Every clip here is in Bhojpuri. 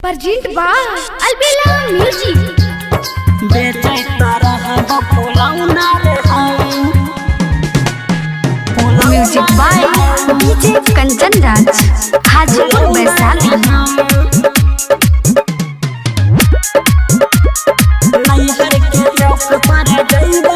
Present by Albella Music. बेचे तरह फुलौना रे Music by DJ Kanchan Raj, Hajipur Vaishali. नैहर के चौक पर जइबो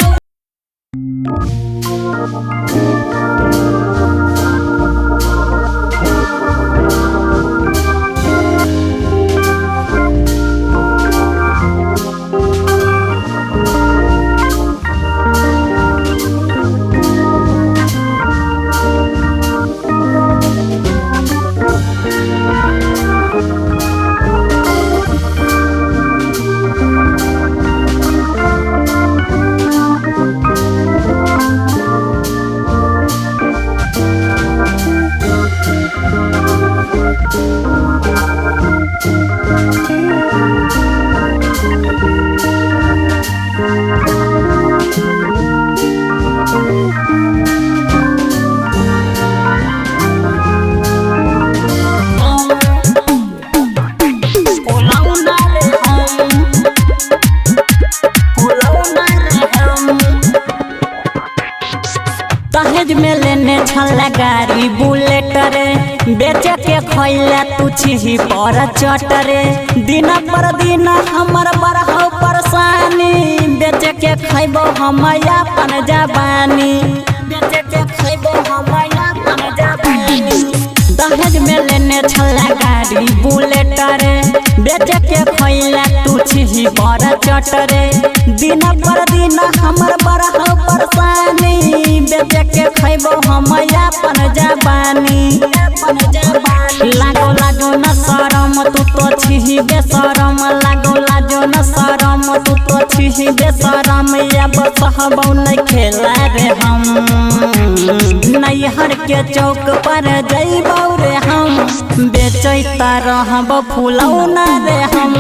दहेज में लेने छल गाड़ी बुलेट रे बेचे के खैला तू छिही पर चट रे दिन पर दिन हमर बरहौ परेशानी बेचे के खैबो हम अपन जवानी बेचे के खैबो हम अपन जवानी दहेज में लेने छल गाड़ी बुलेट रे बेचे के खैला तू छिही पर चट रे दिन पर दिन हमर बरहौ परेशानी बेचे के खैबो हम अपन जवानी लागो लागो न शरम तू तो छिही बेशरम लागो लागो न शरम तू तो छिही बेशरम अब सहबौ नहीं खेला रे हम नैहर के चौक पर जइबौ रे हम बेचैता रहब फुलौना रे हम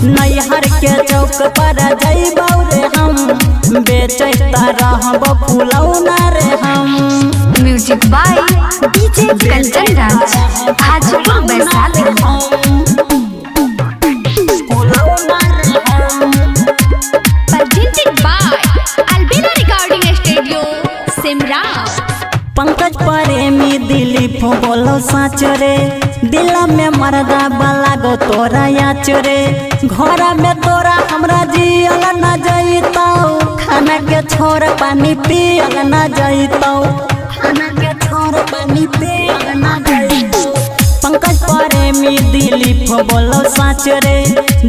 नैहर के चौक पर जइबौ रे हम बेचैता रहब फुलौना रे हम Music by DJ Kanchan Raj, Hajipur Vaishali. Presented by Albella Recording Studio, Simra. Pankaj प्रेमी दिलीप बोलो साच रे दिल में मरदा बाला गो तोरा याच रे घर में तोरा हमरा जियल न जइतौ खाना के छोड़ पानी पियल न जइतौ खाना के छोड़ पानी पियल न जइतौ पंकज प्रेमी दिलीप बोलो साच रे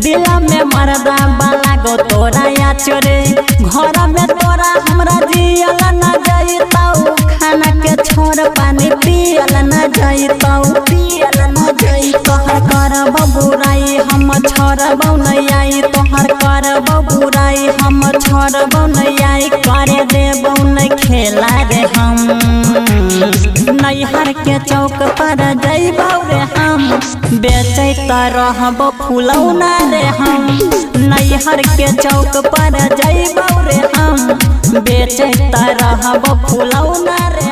दिल में मरदा बाला गो तोरा याच रे घर में तोरा हमरा जियल न जइतौ खाना के छोड़ पानी पियल न जइतौ पियल न जइतौ तोहर करब बुराई हम छोड़बौ नहीं आई तोहर करब बुराई हम छोड़बौ नहीं आई करे देबौ नहीं खेला रे हम नैहर के चौक पर जइबौ रे हम बेचैता रहब फुलौना रे हम नैहर के चौक पर जइबौ रे हम बेचैता रहब फुलौना रे।